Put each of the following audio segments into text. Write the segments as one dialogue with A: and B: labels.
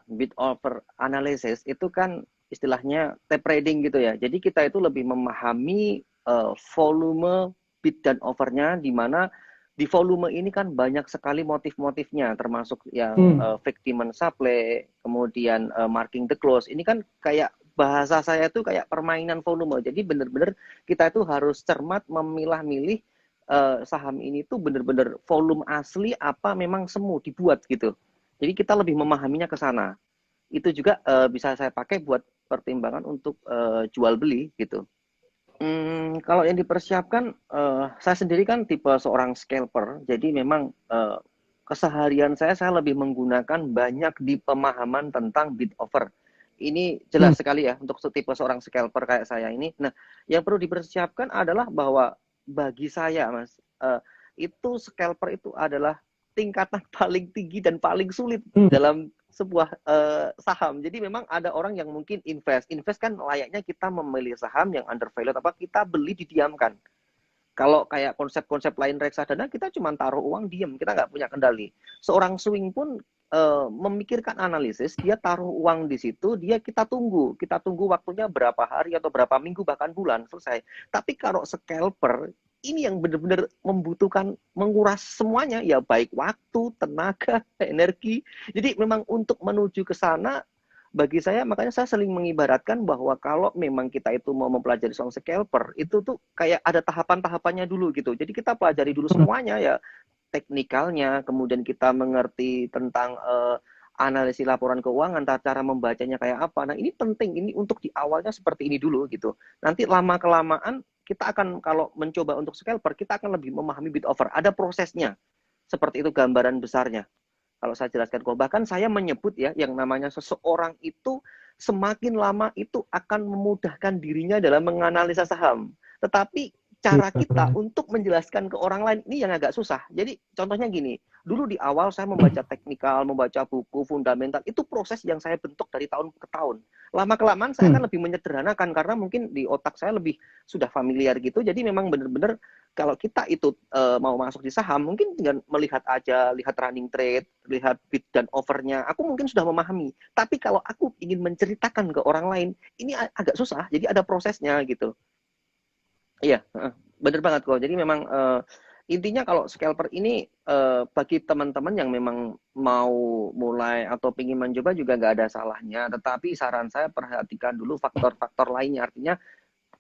A: bid offer analysis itu kan istilahnya tape trading gitu ya. Jadi kita itu lebih memahami volume bid dan offernya, di mana di volume ini kan banyak sekali motif-motifnya, termasuk yang fake demand supply, kemudian marking the close. Ini kan kayak bahasa saya tuh kayak permainan volume. Jadi benar-benar kita itu harus cermat memilah-milih saham ini tuh benar-benar volume asli apa memang semu dibuat gitu. Jadi kita lebih memahaminya ke sana. Itu juga bisa saya pakai buat pertimbangan untuk jual beli gitu. Kalau yang dipersiapkan, saya sendiri kan tipe seorang scalper, jadi memang keseharian saya lebih menggunakan banyak di pemahaman tentang bid offer. Ini
B: Hmm.
A: jelas sekali ya untuk tipe seorang scalper kayak saya ini. Nah, yang perlu dipersiapkan adalah bahwa bagi saya, Mas, itu scalper itu adalah tingkatan paling tinggi dan paling sulit
B: Hmm.
A: dalam sebuah saham. Jadi memang ada orang yang mungkin invest kan layaknya kita memilih saham yang undervalued, apa kita beli didiamkan. Kalau kayak konsep-konsep lain reksadana, kita cuma taruh uang diam, kita nggak punya kendali. Seorang swing pun memikirkan analisis, dia taruh uang di situ, kita tunggu waktunya berapa hari atau berapa minggu bahkan bulan selesai. Tapi kalau scalper ini yang benar-benar membutuhkan menguras semuanya, ya baik waktu, tenaga, energi. Jadi memang untuk menuju ke sana, bagi saya makanya saya sering mengibaratkan bahwa kalau memang kita itu mau mempelajari soal scalper, itu tuh kayak ada tahapan-tahapannya dulu gitu. Jadi kita pelajari dulu
B: Hmm.
A: semuanya ya, teknikalnya, kemudian kita mengerti tentang analisis laporan keuangan, cara membacanya kayak apa. Nah, ini penting, ini untuk di awalnya seperti ini dulu gitu. Nanti lama-kelamaan kita akan, kalau mencoba untuk scalper, kita akan lebih memahami bid offer. Ada prosesnya, seperti itu gambaran besarnya. Kalau saya jelaskan, kok bahkan saya menyebut ya, yang namanya seseorang itu semakin lama itu akan memudahkan dirinya dalam menganalisa saham. Tetapi
B: Iya,
A: cara kita
B: benar.
A: untuk menjelaskan ke orang lain ini yang agak susah. Jadi contohnya gini, dulu di awal saya membaca teknikal, membaca buku fundamental, itu proses yang saya bentuk dari tahun ke tahun. Lama-kelamaan saya
B: Hmm.
A: akan lebih menyederhanakan karena mungkin di otak saya lebih sudah familiar gitu. Jadi memang benar-benar kalau kita itu mau masuk di saham, mungkin dengan melihat aja, lihat running trade, lihat bid dan overnya, aku mungkin sudah memahami. Tapi kalau aku ingin menceritakan ke orang lain, ini agak susah. Jadi ada prosesnya gitu. Iya, bener banget kok. Jadi memang intinya kalau scalper ini bagi teman-teman yang memang mau mulai atau ingin mencoba juga nggak ada salahnya. Tetapi saran saya perhatikan dulu faktor-faktor lainnya. Artinya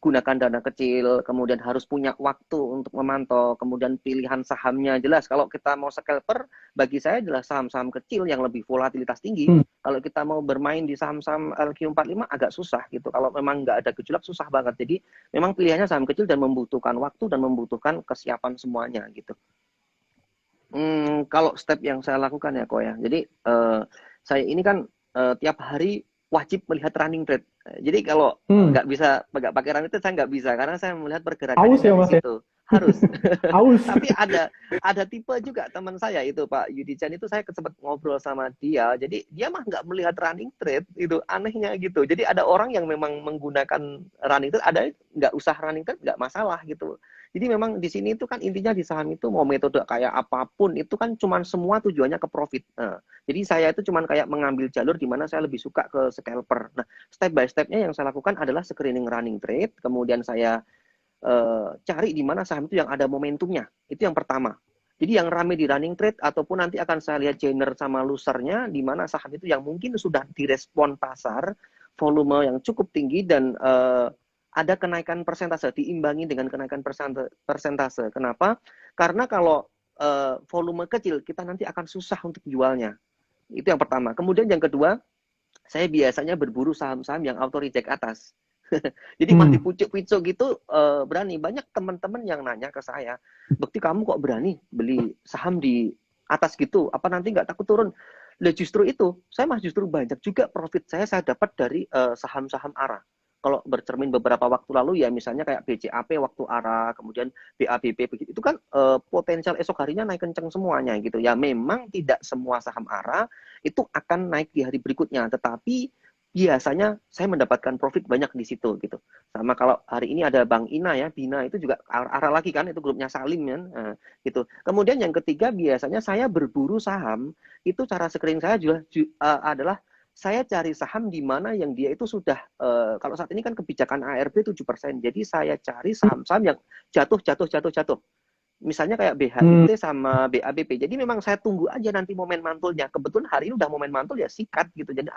A: gunakan dana kecil, kemudian harus punya waktu untuk memantau, kemudian pilihan sahamnya jelas. Kalau kita mau scalper, bagi saya adalah saham-saham kecil yang lebih volatilitas tinggi.
B: Hmm.
A: Kalau kita mau bermain di saham-saham LQ45 agak susah gitu. Kalau memang nggak ada gejolak susah banget. Jadi memang pilihannya saham kecil dan membutuhkan waktu dan membutuhkan kesiapan semuanya gitu. Kalau step yang saya lakukan ya kok ya. Jadi saya ini kan tiap hari wajib melihat running trade. Jadi kalau
B: Hmm.
A: nggak pakai running trade saya nggak bisa karena saya melihat
B: Aus
A: pergerakannya
B: ya
A: dari
B: Mas ya?
A: situ. Harus.
B: Aus.
A: Tapi ada tipe juga teman saya itu Pak Yudi Chan itu saya sempat ngobrol sama dia. Jadi dia mah nggak melihat running trade itu anehnya gitu. Jadi ada orang yang memang menggunakan running trade, ada nggak usah running trade nggak masalah gitu. Jadi memang di sini itu kan intinya di saham itu mau metode kayak apapun itu kan cuman semua tujuannya ke profit. Nah, jadi saya itu cuman kayak mengambil jalur di mana saya lebih suka ke scalper. Nah, step by stepnya yang saya lakukan adalah screening running trade, kemudian saya cari di mana saham itu yang ada momentumnya. Itu yang pertama. Jadi yang rame di running trade ataupun nanti akan saya lihat gainer sama losernya di mana saham itu yang mungkin sudah direspon pasar, volume yang cukup tinggi dan ada kenaikan persentase diimbangi dengan kenaikan persentase. Kenapa? Karena kalau volume kecil kita nanti akan susah untuk jualnya. Itu yang pertama. Kemudian yang kedua, saya biasanya berburu saham-saham yang auto reject atas. Jadi mah
B: Hmm.
A: dipucuk-pucuk gitu berani. Banyak teman-teman yang nanya ke saya, Bekti kamu kok berani beli saham di atas gitu? Apa nanti nggak takut turun? Lah justru itu, saya mah justru banyak juga profit saya dapat dari saham-saham ARA. Kalau bercermin beberapa waktu lalu ya misalnya kayak BCAP waktu ARA, kemudian BABP begitu. Itu kan potensial esok harinya naik kenceng semuanya gitu. Ya memang tidak semua saham ARA itu akan naik di hari berikutnya, tetapi biasanya saya mendapatkan profit banyak di situ gitu. Sama kalau hari ini ada Bang Ina ya, Bina itu juga arah lagi kan, itu grupnya Salim kan, gitu. Kemudian yang ketiga biasanya saya berburu saham, itu cara screening saya juga adalah saya cari saham di mana yang dia itu sudah, kalau saat ini kan kebijakan ARB 7%, jadi saya cari saham-saham yang jatuh. Misalnya kayak
B: Hmm.
A: BHIT sama BABP. Jadi memang saya tunggu aja nanti momen mantulnya. Kebetulan hari ini udah momen mantul ya sikat gitu. Jadi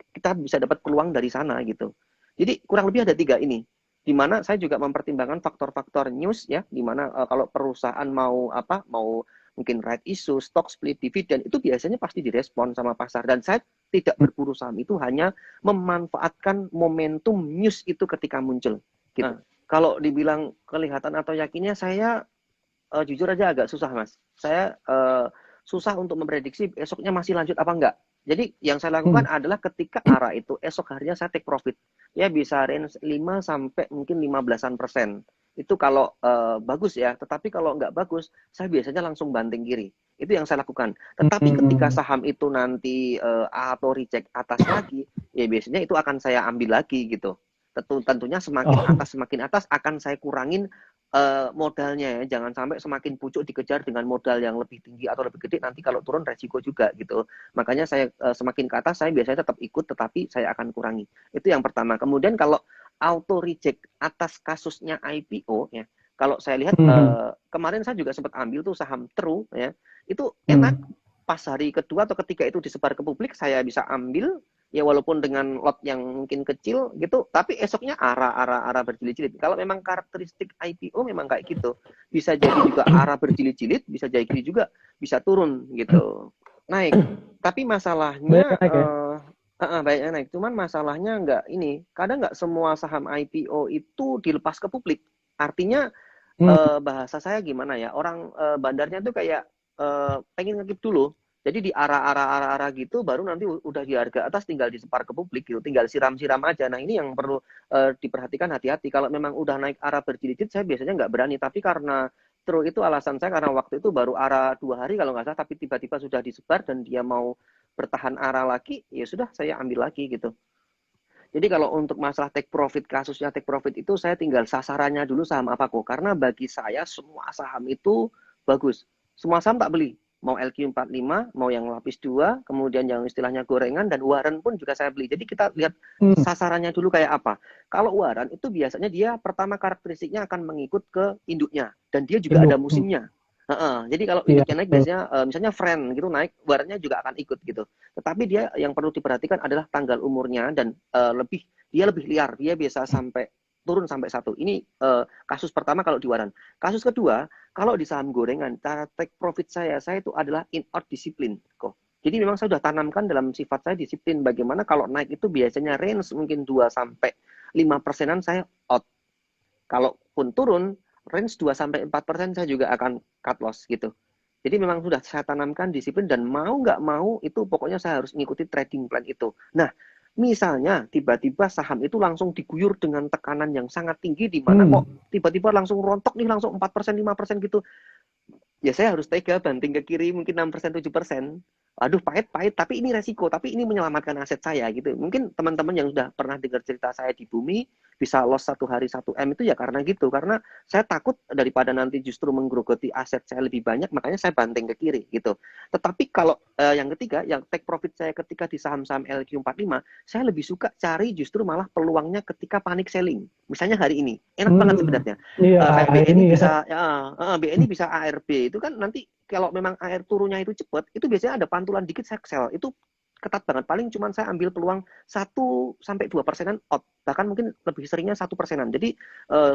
A: kita bisa dapat peluang dari sana gitu. Jadi kurang lebih ada tiga ini. Di mana saya juga mempertimbangkan faktor-faktor news ya, di mana kalau perusahaan mau apa, mau mungkin right issue, stock split, dividen itu biasanya pasti direspon sama pasar. Dan saya tidak berburu saham itu hanya memanfaatkan momentum news itu ketika muncul gitu. Nah, kalau dibilang kelihatan atau yakinnya saya jujur aja agak susah mas. Saya susah untuk memprediksi esoknya masih lanjut apa enggak. Jadi yang saya lakukan adalah ketika arah itu esok harinya saya take profit. Ya bisa range 5 sampai mungkin 15-an%. Itu kalau bagus ya. Tetapi kalau enggak bagus, saya biasanya langsung banting kiri. Itu yang saya lakukan. Tetapi ketika
B: Hmm.
A: saham itu nanti atau reject atas lagi, ya biasanya itu akan saya ambil lagi gitu. Tentunya
B: Oh.
A: semakin atas akan saya kurangin modalnya ya, jangan sampai semakin pucuk dikejar dengan modal yang lebih tinggi atau lebih gede, nanti kalau turun resiko juga gitu. Makanya saya semakin ke atas saya biasanya tetap ikut, tetapi saya akan kurangi. Itu yang pertama. Kemudian kalau auto reject atas kasusnya IPO ya, kalau saya lihat
B: Hmm.
A: kemarin saya juga sempat ambil tuh saham True ya, itu enak.
B: Hmm.
A: Pas hari kedua atau ketiga itu disebar ke publik, saya bisa ambil ya walaupun dengan lot yang mungkin kecil gitu, tapi esoknya arah berjilid-jilid. Kalau memang karakteristik IPO memang kayak gitu, bisa jadi juga arah berjilid-jilid, bisa jadi juga bisa turun gitu, naik. Tapi
B: Banyak
A: masalahnya
B: yang naik ya.
A: banyak naik. Cuman masalahnya nggak ini, kadang nggak semua saham IPO itu dilepas ke publik. Artinya
B: Hmm.
A: bahasa saya gimana ya, orang bandarnya tuh kayak pengen ngekip dulu. Jadi di arah-arah gitu, baru nanti udah di harga atas tinggal disebar ke publik gitu, tinggal siram-siram aja. Nah ini yang perlu diperhatikan hati-hati. Kalau memang udah naik arah berjilid, saya biasanya nggak berani. Tapi karena true itu alasan saya karena waktu itu baru arah 2 hari kalau nggak salah, tapi tiba-tiba sudah disebar dan dia mau bertahan arah lagi, ya sudah saya ambil lagi gitu. Jadi kalau untuk masalah take profit, kasusnya take profit itu saya tinggal sasarannya dulu saham apa kok. Karena bagi saya semua saham itu bagus. Semua saham tak beli. Mau LQ45, mau yang lapis 2, kemudian yang istilahnya gorengan, dan Waran pun juga saya beli. Jadi kita lihat
B: Hmm.
A: sasarannya dulu kayak apa. Kalau Waran itu biasanya dia pertama karakteristiknya akan mengikut ke induknya. Dan dia juga ada
B: Induk. Hmm.
A: musimnya. Jadi kalau
B: Iya,
A: induknya naik
B: betul.
A: biasanya misalnya friend gitu naik, Warannya juga akan ikut gitu. Tetapi dia yang perlu diperhatikan adalah tanggal umurnya dan dia lebih liar. Dia biasa sampai turun sampai 1. Ini kasus pertama kalau di Waran. Kasus kedua, kalau di saham gorengan, cara take profit saya itu adalah in out disiplin kok. Jadi memang saya sudah tanamkan dalam sifat saya disiplin. Bagaimana kalau naik itu biasanya range mungkin 2 sampai 5%-an saya out. Kalaupun turun, range 2 sampai 4% saya juga akan cut loss gitu. Jadi memang sudah saya tanamkan disiplin dan mau nggak mau itu pokoknya saya harus mengikuti trading plan itu. Nah, misalnya tiba-tiba saham itu langsung diguyur dengan tekanan yang sangat tinggi di mana
B: Hmm.
A: kok tiba-tiba langsung rontok nih langsung 4%, 5% gitu. Ya saya harus tega banting ke kiri mungkin 6%, 7%. Aduh pahit tapi ini resiko, tapi ini menyelamatkan aset saya gitu. Mungkin teman-teman yang sudah pernah dengar cerita saya di bumi bisa loss 1 hari 1 M itu ya karena gitu, karena saya takut daripada nanti justru menggerogoti aset saya lebih banyak, makanya saya banting ke kiri gitu. Tetapi kalau yang ketiga, yang take profit saya ketika di saham-saham LQ45, saya lebih suka cari justru malah peluangnya ketika panic selling. Misalnya hari ini, enak banget
B: Hmm.
A: sebenarnya.
B: Iya,
A: Kayak
B: hari
A: BNI
B: ini ya.
A: bisa BNI bisa ARB itu kan nanti kalau memang AR turunnya itu cepat itu biasanya ada pantulan dikit saya sell itu ketat banget, paling cuman saya ambil peluang 1 sampai 2%-an out, bahkan mungkin lebih seringnya 1%-an. Jadi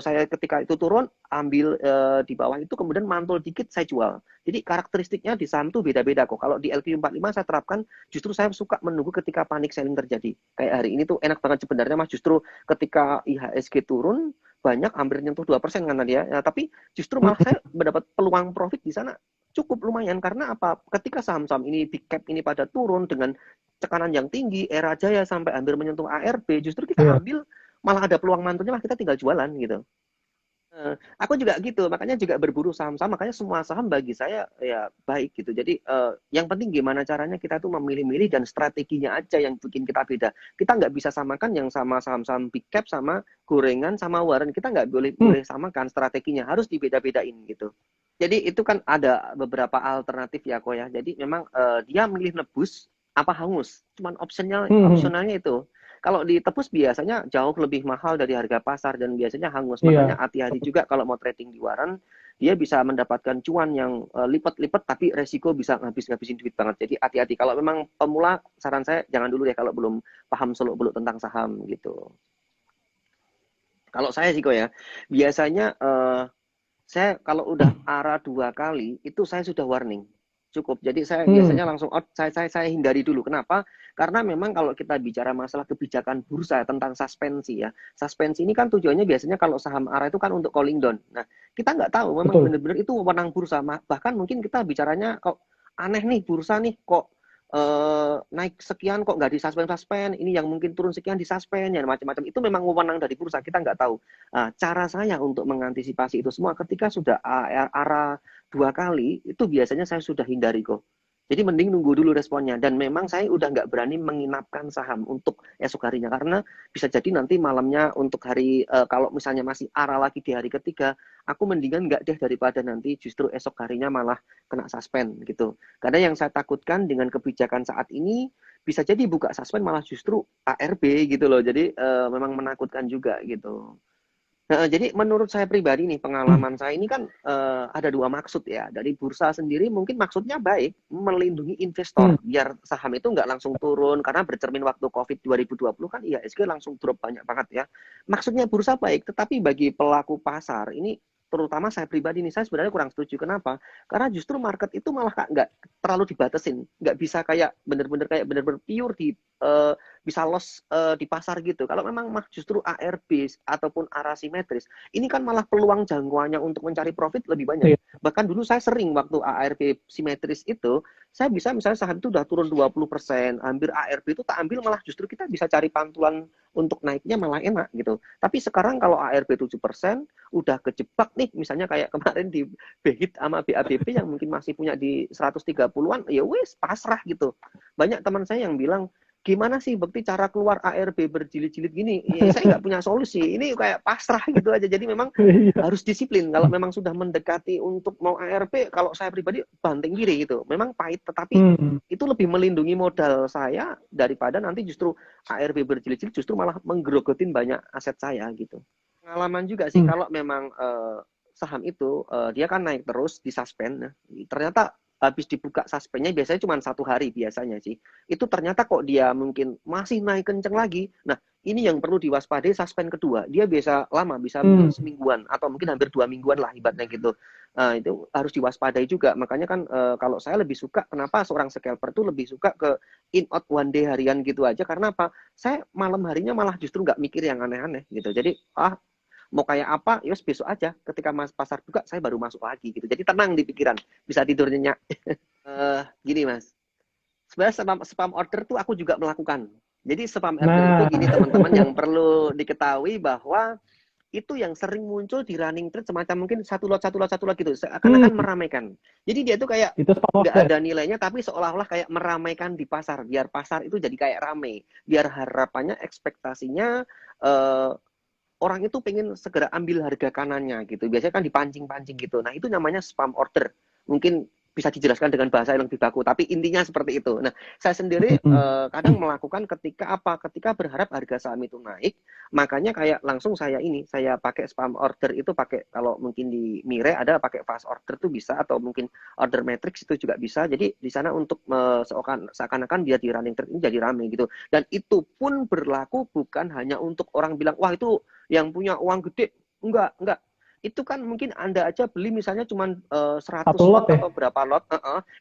A: saya ketika itu turun ambil di bawah itu kemudian mantul dikit saya jual. Jadi karakteristiknya di saham tuh beda-beda kok. Kalau di LQ45 saya terapkan justru saya suka menunggu ketika panic selling terjadi. Kayak hari ini tuh enak banget sebenarnya mas, justru ketika IHSG turun banyak hampir nyentuh 2% kan tadi ya. Tapi justru malah saya mendapat peluang profit di sana cukup lumayan karena apa? Ketika saham-saham ini big cap ini pada turun dengan tekanan yang tinggi, Era Jaya sampai hampir menyentuh ARB, justru kita
B: Iya.
A: ambil malah ada peluang mantunya lah kita tinggal jualan gitu. Aku juga gitu, makanya juga berburu saham-saham, makanya semua saham bagi saya ya baik gitu. Jadi yang penting gimana caranya kita tuh memilih-milih dan strateginya aja yang bikin kita beda. Kita nggak bisa samakan yang sama saham-saham big cap sama gorengan sama waren. Kita nggak boleh
B: Hmm.
A: boleh samakan strateginya, harus dibeda-bedain gitu. Jadi itu kan ada beberapa alternatif ya kok ya. Jadi memang dia milih nebus apa hangus. Cuman
B: Hmm.
A: opsionalnya itu. Kalau ditebus biasanya jauh lebih mahal dari harga pasar dan biasanya hangus. Makanya
B: Iya.
A: hati-hati juga kalau mau trading di waran, dia bisa mendapatkan cuan yang lipat-lipat tapi resiko bisa ngabis-ngabisin duit banget. Jadi hati-hati. Kalau memang pemula, saran saya jangan dulu ya kalau belum paham seluk-beluk tentang saham gitu. Kalau saya sih kok ya, biasanya saya kalau udah
B: Hmm.
A: ARA 2 kali itu saya sudah warning cukup. Jadi saya
B: Hmm.
A: biasanya langsung out, saya hindari dulu. Kenapa? Karena memang kalau kita bicara masalah kebijakan bursa tentang suspensi ya, suspensi ini kan tujuannya biasanya kalau saham ARA itu kan untuk calling down. Nah, kita nggak tahu memang
B: Betul.
A: benar-benar itu wewenang bursa. Bahkan mungkin kita bicaranya kok aneh nih bursa nih kok naik sekian kok nggak disuspend, ini yang mungkin turun sekian disuspend, ya macam-macam. Itu memang wewenang dari bursa, kita nggak tahu. Nah, cara saya untuk mengantisipasi itu semua ketika sudah arah 2 kali, itu biasanya saya sudah hindari kok. Jadi mending nunggu dulu responnya. Dan memang saya udah nggak berani menginapkan saham untuk esok harinya. Karena bisa jadi nanti malamnya untuk hari, kalau misalnya masih arah lagi di hari ketiga, aku mendingan nggak deh daripada nanti justru esok harinya malah kena suspend gitu. Karena yang saya takutkan dengan kebijakan saat ini, bisa jadi buka suspend malah justru ARB gitu loh. Jadi memang menakutkan juga gitu. Jadi menurut saya pribadi nih,
B: Hmm.
A: pengalaman saya ini kan ada dua maksud ya. Dari bursa sendiri mungkin maksudnya baik, melindungi
B: Hmm.
A: investor biar saham itu nggak langsung turun karena bercermin waktu COVID 2020 kan IHSG langsung drop banyak banget ya. Maksudnya bursa baik, tetapi bagi pelaku pasar ini terutama saya pribadi nih, saya sebenarnya kurang setuju. Kenapa? Karena justru market itu malah nggak terlalu dibatasin, nggak bisa kayak bener-bener pure di bisa loss di pasar gitu. Kalau memang justru ARB ataupun arah simetris, ini kan malah peluang jangkauannya untuk mencari profit lebih banyak.
B: Iya.
A: Bahkan dulu saya sering waktu ARB simetris itu, saya bisa misalnya saham itu udah turun 20%, hampir ARB itu tak ambil malah justru kita bisa cari pantulan untuk naiknya malah enak gitu. Tapi sekarang kalau ARB 7%, udah kejebak nih, misalnya kayak kemarin di BHIT sama BABP yang mungkin masih punya di 130-an, ya wes pasrah gitu. Banyak teman saya yang bilang, gimana sih bukti cara keluar ARB berjilid-jilid gini? Ya, saya nggak punya solusi. Ini kayak pasrah gitu aja. Jadi memang
B: Iya.
A: harus disiplin. Kalau memang sudah mendekati untuk mau ARB, kalau saya pribadi banting diri gitu. Memang pahit, tetapi
B: Hmm.
A: itu lebih melindungi modal saya daripada nanti justru ARB berjilid-jilid justru malah menggerogotin banyak aset saya gitu. Pengalaman juga sih
B: Hmm.
A: kalau memang saham itu dia kan naik terus di suspend. Nah, ternyata habis dibuka suspendnya biasanya cuma 1 hari biasanya sih. Itu ternyata kok dia mungkin masih naik kenceng lagi. Nah, ini yang perlu diwaspadai suspend kedua. Dia biasa lama, bisa mungkin
B: Hmm.
A: semingguan atau mungkin hampir 2 mingguan lah ibaratnya gitu. Nah, itu harus diwaspadai juga. Makanya kan kalau saya lebih suka, kenapa seorang scalper tuh lebih suka ke in out one day harian gitu aja. Karena apa? Saya malam harinya malah justru nggak mikir yang aneh-aneh gitu. Jadi, mau kayak apa, yos besok aja. Ketika mas pasar buka, saya baru masuk lagi gitu. Jadi tenang di pikiran, bisa tidur nyenyak. Gini mas, sebenarnya spam order tuh aku juga melakukan. Jadi spam order itu
B: Nah.
A: gini teman-teman yang perlu diketahui bahwa itu yang sering muncul di running trade semacam mungkin satu lot gitu,
B: Hmm.
A: seakan-akan meramaikan. Jadi dia tuh kayak
B: Itu spam
A: nggak
B: order.
A: ada nilainya tapi seolah-olah kayak meramaikan di pasar biar pasar itu jadi kayak rame, biar harapannya ekspektasinya eh, orang itu pengen segera ambil harga kanannya gitu. Biasanya kan dipancing-pancing gitu. Nah, itu namanya spam order. Mungkin bisa dijelaskan dengan bahasa yang lebih baku, tapi intinya seperti itu. Nah, saya sendiri
B: Hmm.
A: kadang melakukan ketika apa? Ketika berharap harga saham itu naik, makanya kayak langsung saya pakai spam order itu pakai kalau mungkin di Mire ada pakai fast order tuh bisa atau mungkin order matrix itu juga bisa. Jadi di sana untuk seakan-akan biar di running trade ini jadi rame gitu. Dan itu pun berlaku bukan hanya untuk orang bilang wah itu yang punya uang gede, enggak. Itu kan mungkin Anda aja beli misalnya cuma 100
B: Satu
A: lot
B: lot ya.
A: atau berapa lot,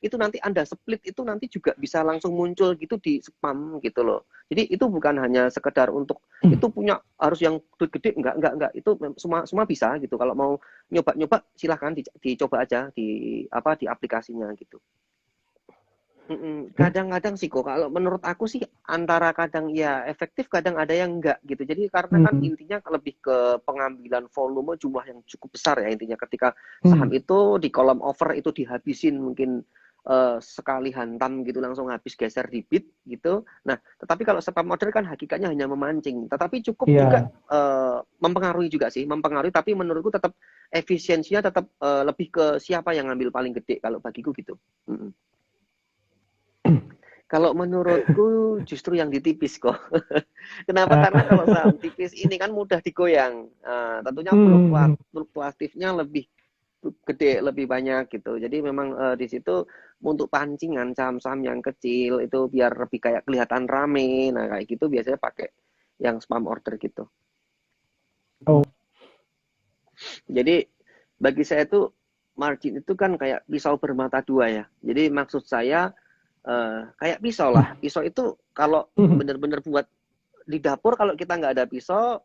A: itu nanti Anda split itu nanti juga bisa langsung muncul gitu di spam gitu loh. Jadi itu bukan hanya sekedar untuk
B: Hmm.
A: itu punya harus yang duit gede, enggak. Itu semua semua bisa gitu. Kalau mau nyoba-nyoba silahkan dicoba aja di apa di aplikasinya gitu. Kadang-kadang sih kok, kalau menurut aku sih antara kadang ya efektif, kadang ada yang enggak gitu. Jadi karena kan
B: Hmm.
A: intinya lebih ke pengambilan volume jumlah yang cukup besar ya intinya. Ketika saham
B: Hmm.
A: itu di kolom over itu dihabisin mungkin sekali hantam gitu langsung habis geser di bid gitu. Nah, tetapi kalau spam order kan hakikatnya hanya memancing. Tetapi cukup juga
B: Iya.
A: mempengaruhi juga sih, mempengaruhi. Tapi menurutku tetap efisiensinya tetap lebih ke siapa yang ngambil paling gede kalau bagiku gitu. Mm-mm. Kalau menurutku justru yang ditipis kok. Kenapa? Karena kalau saham tipis ini kan mudah digoyang. Tentunya
B: Hmm.
A: fluktuatifnya lebih gede, lebih banyak gitu. Jadi memang di situ untuk pancingan saham-saham yang kecil itu biar lebih kayak kelihatan rame. Nah kayak gitu biasanya pakai yang spam order gitu.
B: Oh.
A: Jadi bagi saya tuh margin itu kan kayak pisau bermata dua ya. Jadi maksud saya kayak pisau lah. Pisau itu kalau bener-bener buat di dapur kalau kita nggak ada pisau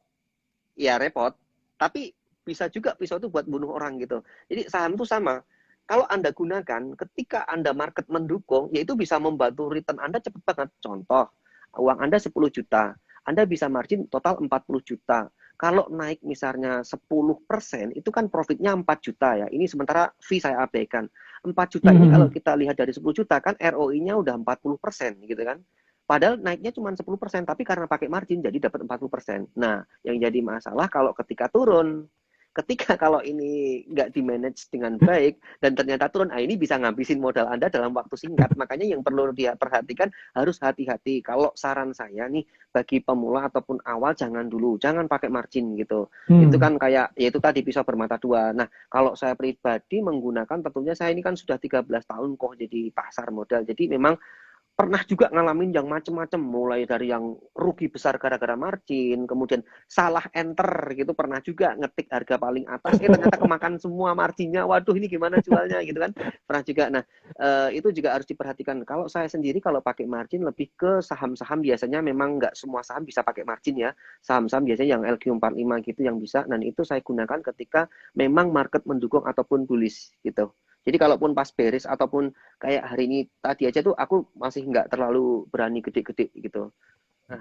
A: ya repot. Tapi bisa juga pisau itu buat bunuh orang gitu. Jadi saham itu sama. Kalau Anda gunakan ketika Anda market mendukung, yaitu bisa membantu return Anda cepat banget. Contoh, uang Anda 10 juta, Anda bisa margin total 40 juta. Kalau naik misalnya 10%, itu kan profitnya 4 juta ya. Ini sementara fee saya abaikan. 4 juta ini kalau kita lihat dari 10 juta kan ROI-nya udah 40% gitu kan. Padahal naiknya cuma 10%, tapi karena pakai margin jadi dapat 40%. Nah, yang jadi masalah kalau ketika turun. Ketika kalau ini nggak di-manage dengan baik dan ternyata turun, ini bisa ngabisin modal Anda dalam waktu singkat. Makanya yang perlu dia perhatikan harus hati-hati. Kalau saran saya nih, bagi pemula ataupun awal jangan dulu, jangan pakai margin gitu. Itu
B: Hmm.
A: kan kayak, ya itu tadi pisau bermata dua. Nah, kalau saya pribadi menggunakan, tentunya saya ini kan sudah 13 tahun kok jadi pasar modal. Jadi memang pernah juga ngalamin yang macem-macem, mulai dari yang rugi besar gara-gara margin, kemudian salah enter gitu, pernah juga ngetik harga paling atas, ternyata kemakan semua marginnya, waduh ini gimana jualnya gitu kan, pernah juga. Nah itu juga harus diperhatikan. Kalau saya sendiri kalau pakai margin lebih ke saham-saham, biasanya memang nggak semua saham bisa pakai margin ya, saham-saham biasanya yang LQ45 gitu yang bisa, dan itu saya gunakan ketika memang market mendukung ataupun bullish gitu. Jadi kalaupun pas bearish ataupun kayak hari ini tadi aja tuh aku masih nggak terlalu berani gede-gede gitu. Nah,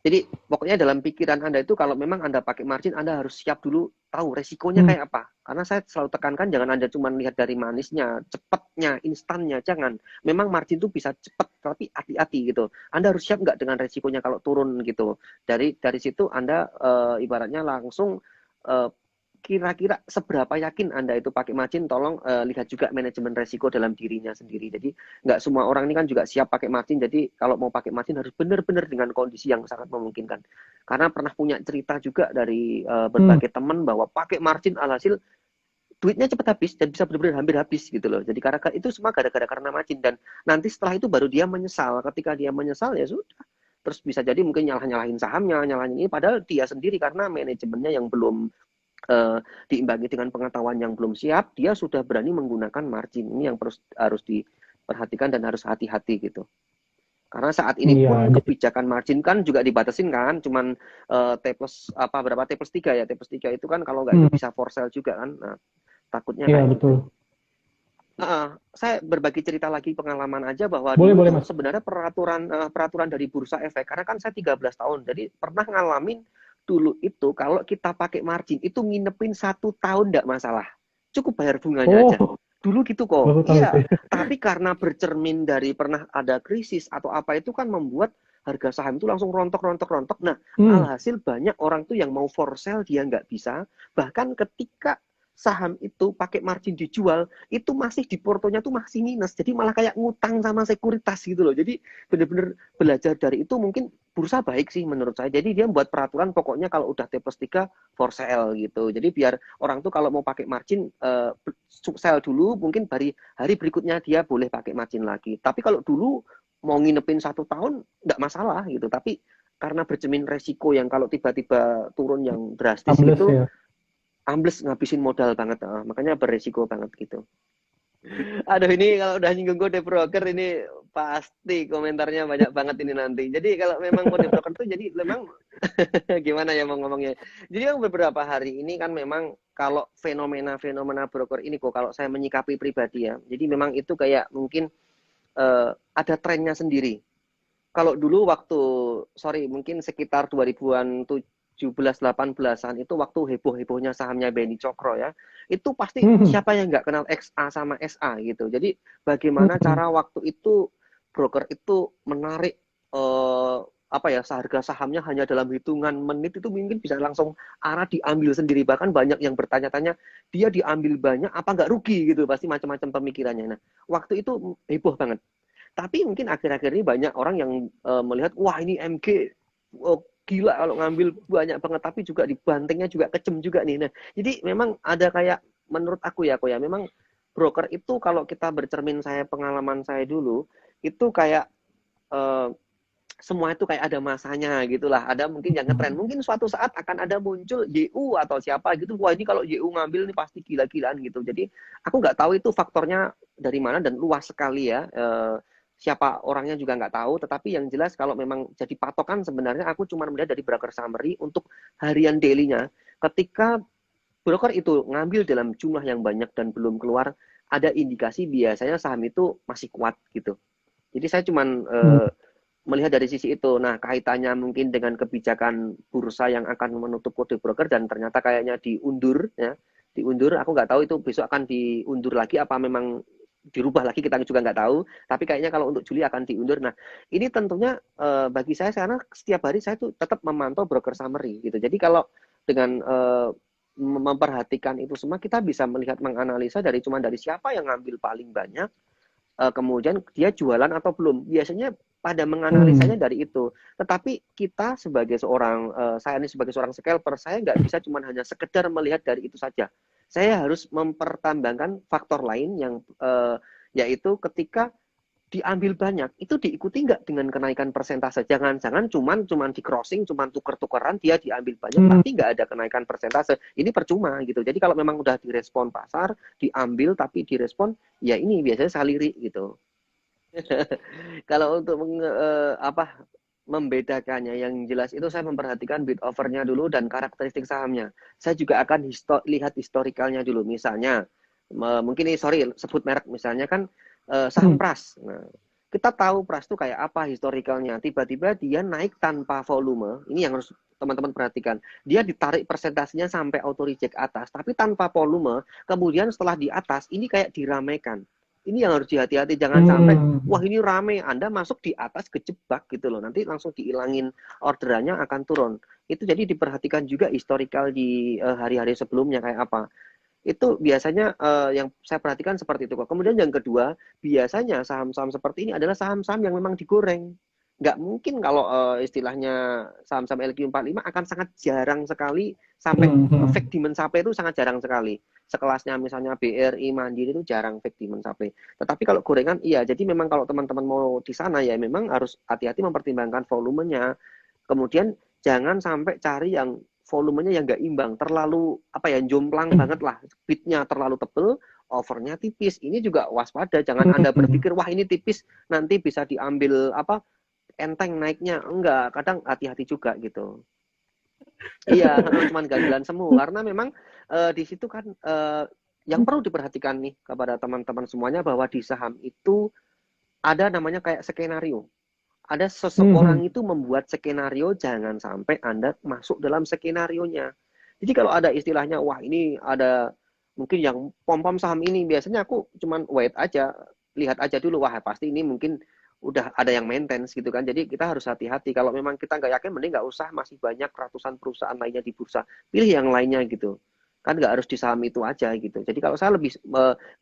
A: jadi pokoknya dalam pikiran Anda itu kalau memang Anda pakai margin, Anda harus siap dulu tahu resikonya
B: Hmm.
A: kayak apa. Karena saya selalu tekankan jangan Anda cuma lihat dari manisnya, cepatnya, instannya, jangan. Memang margin itu bisa cepat, tapi hati-hati gitu. Anda harus siap nggak dengan resikonya kalau turun gitu. Dari situ Anda ibaratnya langsung uh, kira-kira seberapa yakin Anda itu pakai margin, tolong lihat juga manajemen resiko dalam dirinya sendiri. Jadi nggak semua orang ini kan juga siap pakai margin, jadi kalau mau pakai margin harus benar-benar dengan kondisi yang sangat memungkinkan. Karena pernah punya cerita juga dari
B: Hmm.
A: berbagai teman bahwa pakai margin alhasil duitnya cepat habis dan bisa benar-benar hampir habis gitu loh. Jadi karena itu semua gara-gara karena margin, dan nanti setelah itu baru dia menyesal. Ketika dia menyesal ya sudah. Terus bisa jadi mungkin nyalahin sahamnya, nyalahin ini, padahal dia sendiri karena manajemennya yang belum diimbangi dengan pengetahuan yang belum siap, dia sudah berani menggunakan margin. Ini yang harus diperhatikan dan harus hati-hati gitu. Karena saat ini
B: Iya,
A: pun
B: jadi
A: kebijakan margin kan juga dibatasin kan, cuman T plus apa berapa T plus 3 ya, T plus 3 itu kan kalau nggak itu
B: hmm.
A: bisa for sale juga kan. Nah, takutnya
B: Iya
A: kayak
B: betul.
A: gitu. Saya berbagi cerita lagi pengalaman aja bahwa
B: Boleh
A: dulu
B: boleh
A: tuh
B: Mas.
A: sebenarnya peraturan dari Bursa Efek, karena kan saya 13 tahun, jadi pernah ngalamin dulu itu kalau kita pakai margin itu nginepin 1 tahun nggak masalah, cukup bayar bunganya aja.
B: Oh,
A: Dulu gitu kok,
B: baru tahu
A: iya.
B: saya.
A: Tapi karena bercermin dari pernah ada krisis atau apa itu kan membuat harga saham itu langsung rontok. Nah,
B: Hmm.
A: alhasil banyak orang tuh yang mau for sale dia nggak bisa. Bahkan ketika saham itu pakai margin dijual, itu masih di portonya tuh masih minus. Jadi malah kayak ngutang sama sekuritas gitu loh. Jadi bener-bener belajar dari itu, mungkin bursa baik sih menurut saya. Jadi dia membuat peraturan pokoknya kalau udah T plus 3 for sale gitu. Jadi biar orang tuh kalau mau pakai margin sell dulu, mungkin hari berikutnya dia boleh pakai margin lagi. Tapi kalau dulu mau nginepin 1 tahun nggak masalah gitu. Tapi karena bercermin resiko yang kalau tiba-tiba turun yang drastis
B: Ambles
A: gitu,
B: ya.
A: ambles ngabisin modal banget, makanya beresiko banget gitu. Aduh ini kalau udah nyinggung kode broker ini pasti komentarnya banyak banget ini nanti. Jadi kalau memang kode broker tuh jadi memang gimana ya mau ngomongnya. Jadi yang beberapa hari ini kan memang kalau fenomena-fenomena broker ini kok kalau saya menyikapi pribadi ya. Jadi memang itu kayak mungkin ada trennya sendiri. Kalau dulu waktu, sorry, mungkin sekitar 2000-an 17-18-an itu waktu heboh-hebohnya sahamnya Beni Cokro ya, itu pasti
B: Hmm.
A: siapa yang nggak kenal XA sama SA gitu. Jadi bagaimana
B: Hmm.
A: cara waktu itu broker itu menarik apa ya, harga sahamnya hanya dalam hitungan menit itu mungkin bisa langsung arah diambil sendiri. Bahkan banyak yang bertanya-tanya, dia diambil banyak apa nggak rugi gitu, pasti macam-macam pemikirannya. Nah, waktu itu heboh banget. Tapi mungkin akhir-akhir ini banyak orang yang melihat, wah ini MG gila kalau ngambil banyak banget, tapi juga dibantingnya juga kejem juga nih. Nah, jadi memang ada kayak, menurut aku ya, memang broker itu kalau kita bercermin, saya pengalaman saya dulu, itu kayak eh, semua itu kayak ada masanya gitulah. Ada mungkin yang ngetren. Mungkin suatu saat akan ada muncul YU atau siapa gitu. Wah ini kalau YU ngambil ini pasti gila-gilaan gitu. Jadi aku nggak tahu itu faktornya dari mana dan luas sekali ya. Siapa orangnya juga nggak tahu. Tetapi yang jelas kalau memang jadi patokan sebenarnya aku cuma melihat dari broker summary untuk harian daily-nya. Ketika broker itu ngambil dalam jumlah yang banyak dan belum keluar, ada indikasi biasanya saham itu masih kuat gitu. Jadi saya cuman
B: Hmm.
A: melihat dari sisi itu. Nah, kaitannya mungkin dengan kebijakan bursa yang akan menutup kode broker dan ternyata kayaknya diundur ya. Diundur, aku nggak tahu itu besok akan diundur lagi apa memang dirubah lagi, kita juga nggak tahu. Tapi kayaknya kalau untuk Juli akan diundur. Nah, ini tentunya bagi saya karena setiap hari saya tuh tetap memantau broker summary gitu. Jadi kalau dengan memperhatikan itu semua, kita bisa melihat, menganalisa dari cuma dari siapa yang ngambil paling banyak, kemudian dia jualan atau belum. Biasanya pada menganalisanya
B: Hmm.
A: dari itu. Tetapi kita sebagai seorang, saya ini sebagai seorang scalper, saya nggak bisa cuma hanya sekedar melihat dari itu saja. Saya harus mempertimbangkan faktor lain yang yaitu ketika diambil banyak, itu diikuti nggak dengan kenaikan persentase. Jangan-jangan cuman di crossing, cuman tuker-tukeran, dia diambil banyak,
B: Hmm.
A: tapi nggak ada kenaikan persentase. Ini percuma gitu. Jadi kalau memang udah direspon pasar, diambil tapi direspon, ya ini biasanya saliri gitu. Kalau untuk membedakannya, yang jelas itu saya memperhatikan bid overnya dulu dan karakteristik sahamnya. Saya juga akan lihat historikalnya dulu. Misalnya, mungkin ini sorry sebut merek, misalnya kan saham
B: Hmm.
A: Pras. Nah, kita tahu Pras itu kayak apa historikalnya. Tiba-tiba dia naik tanpa volume. Ini yang harus teman-teman perhatikan. Dia ditarik persentasenya sampai auto reject atas, tapi tanpa volume. Kemudian setelah di atas, ini kayak diramaikan. Ini yang harus hati-hati, jangan sampai wah
B: Hmm.
A: ini rame, Anda masuk di atas kejebak gitu loh, nanti langsung dihilangin orderannya, akan turun. Itu jadi diperhatikan juga historical di hari-hari sebelumnya kayak apa. Itu biasanya yang saya perhatikan seperti itu kok. Kemudian yang kedua, biasanya saham-saham seperti ini adalah saham-saham yang memang digoreng. Nggak mungkin kalau istilahnya saham-saham LQ45 akan sangat jarang sekali sampai
B: Hmm. Hmm.
A: fake demand supply, itu sangat jarang sekali. Sekelasnya misalnya BRI, Mandiri itu jarang fake demand supply. Tetapi kalau gorengan, iya. Jadi memang kalau teman-teman mau di sana ya memang harus hati-hati mempertimbangkan volumenya. Kemudian jangan sampai cari yang volumenya yang nggak imbang, terlalu apa ya, jomplang banget lah, bidnya terlalu tebel, overnya tipis. Ini juga waspada, jangan Anda
B: Hmm.
A: berpikir wah ini tipis nanti bisa diambil apa enteng naiknya. Enggak, kadang hati-hati juga gitu. Iya, cuman ganjalan semu karena memang di situ kan yang perlu diperhatikan nih kepada teman-teman semuanya, bahwa di saham itu ada namanya kayak skenario. Ada
B: Hmm.
A: seseorang itu membuat skenario, jangan sampai Anda masuk dalam skenarionya. Jadi kalau ada istilahnya, wah ini ada mungkin yang pom-pom saham ini, biasanya aku cuman wait aja, lihat aja dulu, wah pasti ini mungkin udah ada yang maintenance gitu kan. Jadi kita harus hati-hati. Kalau memang kita nggak yakin, mending nggak usah, masih banyak ratusan perusahaan lainnya di bursa. Pilih yang lainnya gitu. Kan nggak harus di saham itu aja gitu. Jadi kalau saya lebih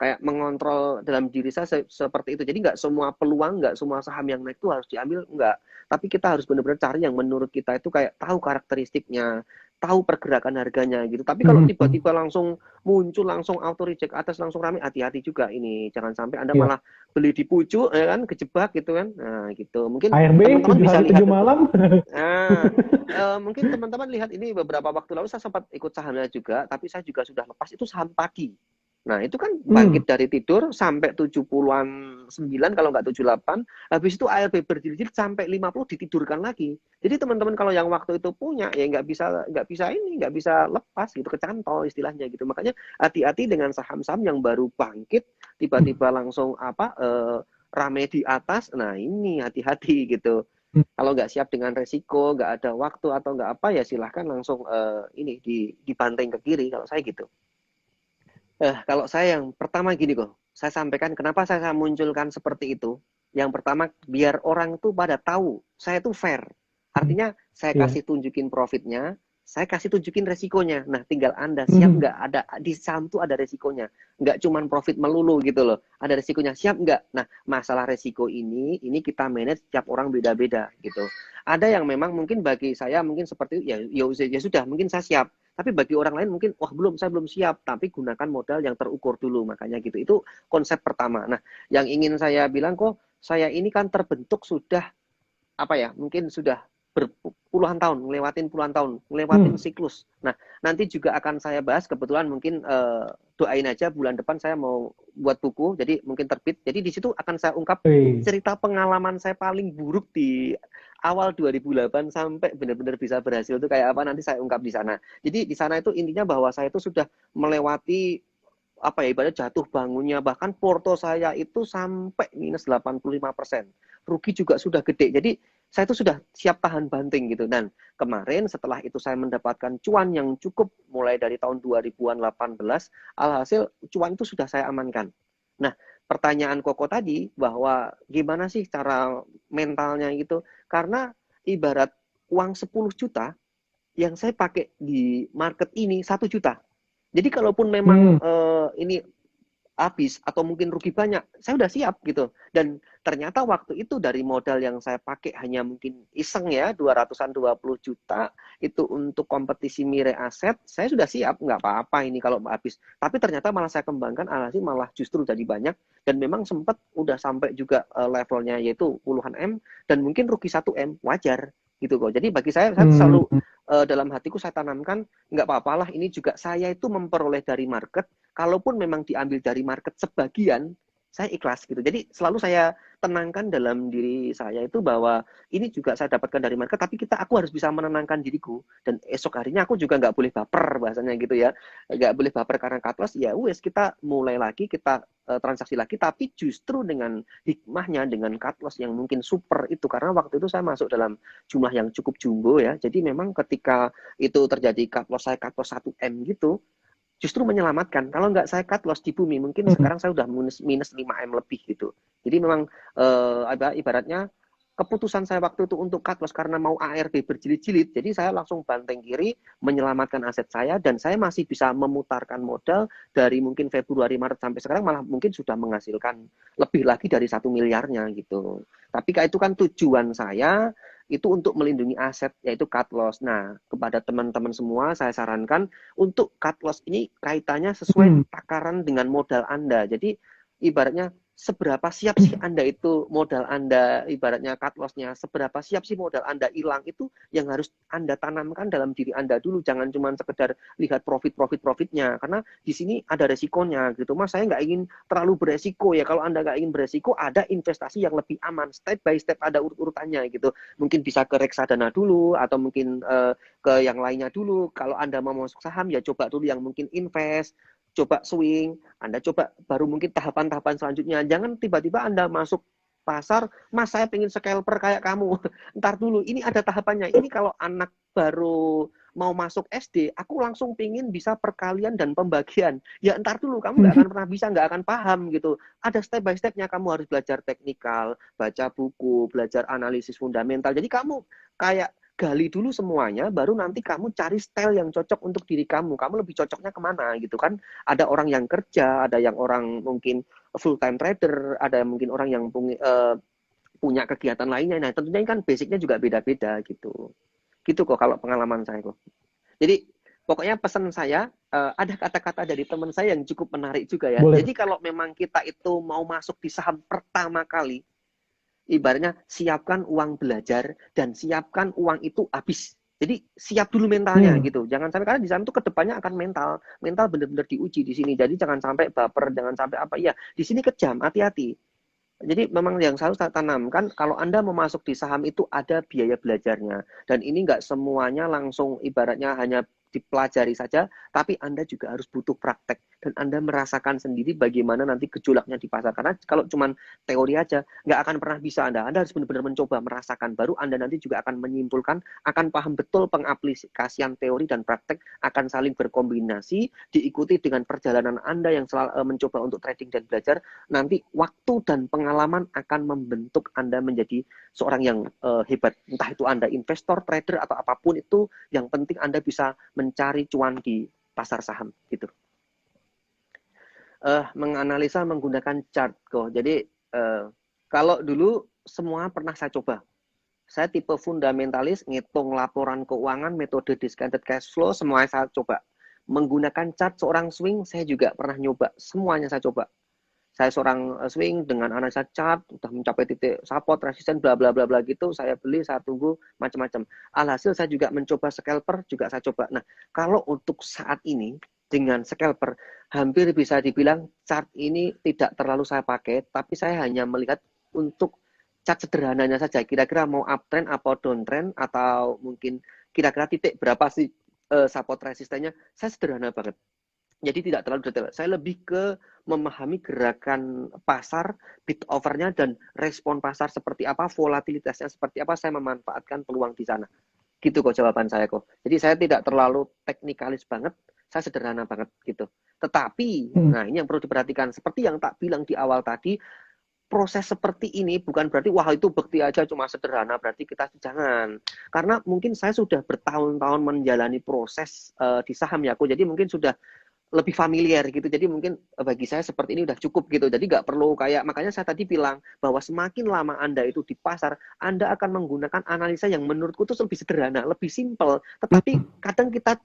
A: kayak mengontrol dalam diri saya seperti itu. Jadi nggak semua peluang, nggak semua saham yang naik itu harus diambil, nggak. Tapi kita harus benar-benar cari yang menurut kita itu kayak tahu karakteristiknya, tahu pergerakan harganya gitu. Tapi kalau
B: Hmm. Hmm.
A: tiba-tiba langsung muncul, langsung auto reject atas, langsung rame, hati-hati juga ini. Jangan sampai Anda
B: Iya.
A: malah beli di pucuk, ya kan, kejebak gitu kan. Nah gitu. Mungkin
B: ARB
A: teman-teman
B: tujuh
A: bisa
B: hari
A: lihat
B: tujuh
A: itu.
B: malam.
A: Nah, mungkin teman-teman lihat ini beberapa waktu lalu saya sempat ikut sahamnya juga, tapi saya juga sudah lepas, itu saham pagi. Nah, itu kan
B: Hmm.
A: bangkit dari tidur sampai 70-an 9 kalau nggak 78, habis itu ARB berjilid sampai 50 ditidurkan lagi. Jadi teman-teman kalau yang waktu itu punya ya nggak bisa lepas gitu, kecantol istilahnya gitu. Makanya hati-hati dengan saham-saham yang baru bangkit tiba-tiba langsung apa rame di atas, nah ini hati-hati gitu. Kalau nggak siap dengan resiko, nggak ada waktu atau nggak apa ya silahkan langsung ini dibanting ke kiri kalau saya gitu. Kalau saya yang pertama gini kok, saya sampaikan kenapa saya munculkan seperti itu. Yang pertama biar orang tuh pada tahu saya tuh fair. Artinya saya
B: Iya.
A: kasih tunjukin profitnya, saya kasih tunjukin resikonya. Nah, tinggal Anda siap nggak ada di saham tuh ada resikonya. Nggak cuman profit melulu gitu loh. Ada resikonya, siap nggak? Nah, masalah resiko ini kita manage tiap orang beda-beda gitu. Ada yang memang mungkin bagi saya mungkin seperti ya sudah, mungkin saya siap. Tapi bagi orang lain mungkin, wah saya belum siap. Tapi gunakan modal yang terukur dulu, makanya gitu. Itu konsep pertama. Nah, yang ingin saya bilang kok, saya ini kan terbentuk sudah apa ya, mungkin sudah berpuluhan tahun, ngelewatin siklus. Nah, nanti juga akan saya bahas, kebetulan mungkin doain aja bulan depan saya mau buat buku, jadi mungkin terbit. Jadi di situ akan saya ungkap
B: Wih.
A: cerita pengalaman saya paling buruk di awal 2008 sampai benar-benar bisa berhasil itu kayak apa, nanti saya ungkap di sana. Jadi di sana itu intinya bahwa saya itu sudah melewati apa ya, ibarat jatuh bangunnya, bahkan porto saya itu sampai minus 85%. Rugi juga sudah gede. Jadi saya itu sudah siap tahan banting gitu. Dan kemarin setelah itu saya mendapatkan cuan yang cukup mulai dari tahun 2018, alhasil cuan itu sudah saya amankan. Nah, pertanyaan Koko tadi bahwa gimana sih cara mentalnya gitu. Karena ibarat uang 10 juta yang saya pakai di market ini 1 juta. Jadi kalaupun memang ini habis atau mungkin rugi banyak, saya udah siap gitu. Dan ternyata waktu itu dari modal yang saya pakai hanya mungkin iseng ya, 220 juta itu untuk kompetisi Mire Aset, saya sudah siap, nggak apa-apa ini kalau habis. Tapi ternyata malah saya kembangkan, alhasil malah justru jadi banyak, dan memang sempat udah sampai juga levelnya yaitu puluhan M, dan mungkin rugi 1 M, wajar gitu kok. Jadi bagi saya selalu dalam hatiku saya tanamkan, nggak apa-apalah, ini juga saya itu memperoleh dari market, kalaupun memang diambil dari market sebagian, saya ikhlas gitu. Jadi selalu saya tenangkan dalam diri saya itu bahwa ini juga saya dapatkan dari market, tapi aku harus bisa menenangkan diriku. Dan esok harinya aku juga nggak boleh baper bahasanya gitu ya. Nggak boleh baper karena cut loss, ya wes kita mulai lagi, kita transaksi lagi, tapi justru dengan hikmahnya, dengan cut loss yang mungkin super itu. Karena waktu itu saya masuk dalam jumlah yang cukup jumbo ya. Jadi memang ketika itu terjadi cut loss, saya cut loss 1 M gitu, justru menyelamatkan. Kalau nggak saya cut loss di bumi, mungkin sekarang saya udah minus 5 M lebih gitu. Jadi memang ibaratnya keputusan saya waktu itu untuk cut loss karena mau ARB berjilid-jilid, jadi saya langsung banting kiri, menyelamatkan aset saya, dan saya masih bisa memutarkan modal dari mungkin Februari, Maret sampai sekarang, malah mungkin sudah menghasilkan lebih lagi dari 1 miliarnya gitu. Tapi itu kan tujuan saya, itu untuk melindungi aset, yaitu cut loss. Nah, kepada teman-teman semua saya sarankan untuk cut loss ini kaitannya sesuai takaran dengan modal Anda. Jadi ibaratnya seberapa siap sih Anda itu modal Anda, ibaratnya cut loss-nya, seberapa siap sih modal Anda hilang, itu yang harus Anda tanamkan dalam diri Anda dulu. Jangan cuma sekedar lihat profitnya, karena di sini ada resikonya gitu. Mas, saya nggak ingin terlalu beresiko ya. Kalau Anda nggak ingin beresiko, ada investasi yang lebih aman, step by step ada urut-urutannya gitu. Mungkin bisa ke reksadana dulu, atau mungkin ke yang lainnya dulu. Kalau Anda mau masuk saham, ya coba dulu yang mungkin invest, coba swing, Anda coba baru mungkin tahapan-tahapan selanjutnya. Jangan tiba-tiba Anda masuk pasar, Mas saya pengen scalper kayak kamu. Ntar dulu, ini ada tahapannya. Ini kalau anak baru mau masuk SD, aku langsung pengen bisa perkalian dan pembagian. Ya ntar dulu, kamu nggak akan pernah bisa, nggak akan paham gitu. Ada step by stepnya, kamu harus belajar teknikal, baca buku, belajar analisis fundamental. Jadi kamu kayak gali dulu semuanya, baru nanti kamu cari style yang cocok untuk diri kamu. Kamu lebih cocoknya kemana gitu kan. Ada orang yang kerja, ada yang orang mungkin full time trader, ada mungkin orang yang punya kegiatan lainnya. Nah, tentunya kan basicnya juga beda-beda gitu. Gitu kok kalau pengalaman saya kok. Jadi pokoknya pesan saya, ada kata-kata dari teman saya yang cukup menarik juga ya.
B: Boleh.
A: Jadi kalau memang kita itu mau masuk di saham pertama kali, ibaratnya siapkan uang belajar dan siapkan uang itu habis. Jadi siap dulu mentalnya gitu. Jangan sampai, karena di sana tuh kedepannya akan mental benar-benar diuji di sini. Jadi jangan sampai baper, jangan sampai apa ya. Di sini kejam, hati-hati. Jadi memang yang harus saya tanamkan, kalau Anda mau masuk di saham itu ada biaya belajarnya. Dan ini nggak semuanya langsung ibaratnya hanya dipelajari saja, tapi Anda juga harus butuh praktek. dan Anda merasakan sendiri bagaimana nanti gejolaknya di pasar. Karena kalau cuma teori aja, nggak akan pernah bisa Anda. Anda harus benar-benar mencoba merasakan. Baru Anda nanti juga akan menyimpulkan, akan paham betul pengaplikasian teori dan praktek akan saling berkombinasi, diikuti dengan perjalanan Anda yang selalu mencoba untuk trading dan belajar. Nanti waktu dan pengalaman akan membentuk Anda menjadi seorang yang hebat. Entah itu Anda investor, trader, atau apapun itu, yang penting Anda bisa mencari cuan di pasar saham gitu. Menganalisa menggunakan chart kok. Jadi kalau dulu semua pernah saya coba. Saya tipe fundamentalis, ngitung laporan keuangan, metode discounted cash flow, semuanya saya coba. Menggunakan chart seorang swing, saya juga pernah nyoba. Semuanya saya coba. Saya seorang swing dengan analisa chart, udah mencapai titik support, resisten, bla bla bla bla gitu, saya beli, saya tunggu, macam-macam. Alhasil saya juga mencoba scalper, juga saya coba. Nah, kalau untuk saat ini, dengan scalper, hampir bisa dibilang chart ini tidak terlalu saya pakai, tapi saya hanya melihat untuk chart sederhananya saja. Kira-kira mau uptrend atau downtrend, atau mungkin kira-kira titik berapa sih support resistennya, saya sederhana banget. Jadi tidak terlalu detail. Saya lebih ke memahami gerakan pasar, bid overnya, dan respon pasar seperti apa, volatilitasnya seperti apa, saya memanfaatkan peluang di sana. Gitu kok jawaban saya kok. Jadi saya tidak terlalu teknikalis banget, saya sederhana banget gitu. Tetapi, nah ini yang perlu diperhatikan. Seperti yang tak bilang di awal tadi, proses seperti ini bukan berarti wah itu bukti aja cuma sederhana, berarti kita jangan. Karena mungkin saya sudah bertahun-tahun menjalani proses di saham ya, jadi mungkin sudah lebih familiar gitu. Jadi mungkin bagi saya seperti ini udah cukup gitu. Jadi nggak perlu kayak, makanya saya tadi bilang bahwa semakin lama Anda itu di pasar, Anda akan menggunakan analisa yang menurutku itu lebih sederhana, lebih simpel. Tetapi kadang kita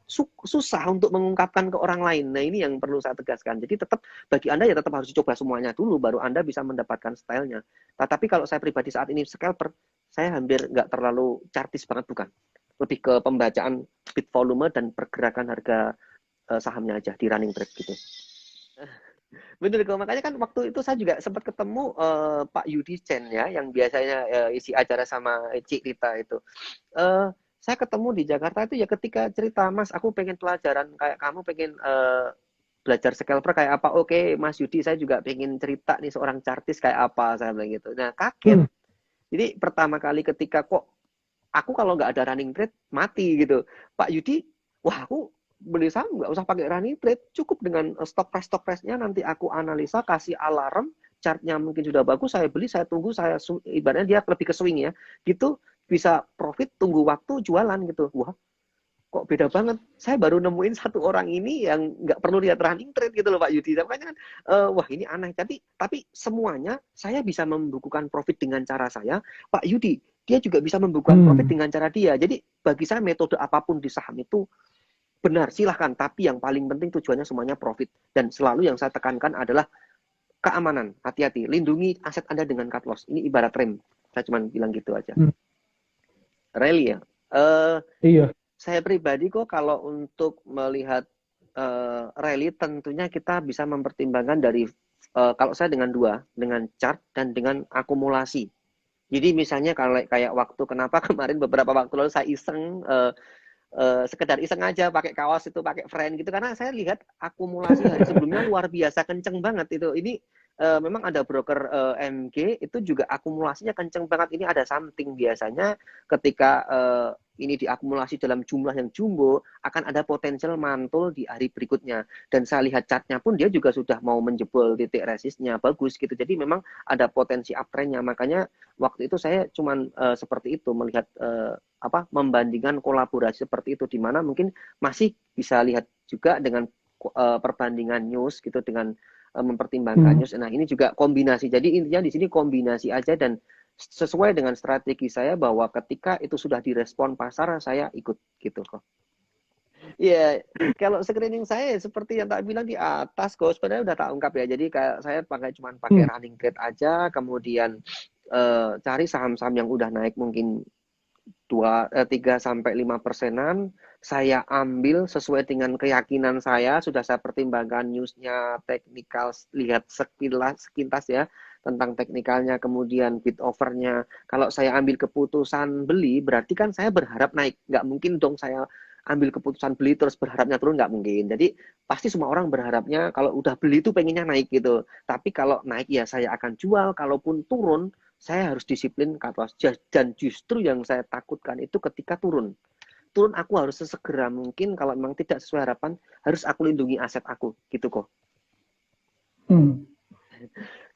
A: susah untuk mengungkapkan ke orang lain. Nah ini yang perlu saya tegaskan. Jadi tetap bagi Anda ya tetap harus coba semuanya dulu, baru Anda bisa mendapatkan stylenya. Tetapi kalau saya pribadi saat ini scalper, saya hampir nggak terlalu chartis banget, bukan. Lebih ke pembacaan bid volume dan pergerakan harga sahamnya aja di running trade gitu. Bener kok, makanya kan waktu itu saya juga sempat ketemu Pak Yudi Chen ya, yang biasanya isi acara sama Cik Rita itu. Saya ketemu di Jakarta itu ya ketika cerita, Mas aku pengen pelajaran kayak kamu, pengen belajar scalper kayak apa. Oke Mas Yudi, saya juga pengen cerita nih seorang chartis kayak apa, saya bilang gitu. Nah kaget. Jadi pertama kali ketika kok aku kalau nggak ada running trade mati gitu. Pak Yudi, wah aku beli saham nggak usah pakai running trade, cukup dengan stock price-nya nanti aku analisa, kasih alarm, chartnya mungkin sudah bagus, saya beli, saya tunggu, saya ibaratnya dia lebih ke swing ya, gitu bisa profit, tunggu waktu, jualan gitu. Wah, kok beda banget. Saya baru nemuin satu orang ini yang nggak perlu lihat running trade gitu loh Pak Yudi. Makanya kan, wah ini aneh. Tapi semuanya saya bisa membukukan profit dengan cara saya. Pak Yudi, dia juga bisa membukukan profit dengan cara dia. Jadi bagi saya metode apapun di saham itu benar, silahkan. Tapi yang paling penting tujuannya semuanya profit. Dan selalu yang saya tekankan adalah keamanan. Hati-hati, lindungi aset Anda dengan cut loss. Ini ibarat rem. Saya cuma bilang gitu aja. Rally ya.
B: Iya.
A: Saya pribadi kok kalau untuk melihat rally tentunya kita bisa mempertimbangkan dari kalau saya dengan dua, dengan chart dan dengan akumulasi. Jadi misalnya kalau kayak waktu kenapa kemarin beberapa waktu lalu saya iseng sekedar iseng aja pakai kaos itu, pakai friend gitu, karena saya lihat akumulasi hari sebelumnya luar biasa kenceng banget itu. Ini memang ada broker MG itu juga akumulasinya kenceng banget. Ini ada something, biasanya ketika ini diakumulasi dalam jumlah yang jumbo akan ada potensial mantul di hari berikutnya. Dan saya lihat chartnya pun dia juga sudah mau menjebol titik resistnya bagus gitu. Jadi memang ada potensi uptrendnya. Makanya waktu itu saya cuman seperti itu melihat membandingkan kolaborasi seperti itu, di mana mungkin masih bisa lihat juga dengan perbandingan news gitu, dengan mempertimbangkan news. Nah ini juga kombinasi. Jadi intinya di sini kombinasi aja dan sesuai dengan strategi saya, bahwa ketika itu sudah direspon pasar saya ikut gitu kok. Iya, kalau screening saya seperti yang tak bilang di atas kok, sebenarnya udah tak ungkap ya. Jadi kayak saya cuma pakai running trade aja, kemudian cari saham-saham yang udah naik mungkin 3-5%, saya ambil sesuai dengan keyakinan saya, sudah saya pertimbangkan newsnya, teknikal, lihat sekilas ya tentang teknikalnya, kemudian bid overnya. Kalau saya ambil keputusan beli, berarti kan saya berharap naik. Nggak mungkin dong saya ambil keputusan beli terus berharapnya turun, nggak mungkin. Jadi pasti semua orang berharapnya kalau udah beli itu pengennya naik gitu. Tapi kalau naik ya saya akan jual, kalaupun turun saya harus disiplin cut loss. Dan justru yang saya takutkan itu ketika turun. Turun aku harus sesegera mungkin, kalau memang tidak sesuai harapan harus aku lindungi aset aku gitu kok.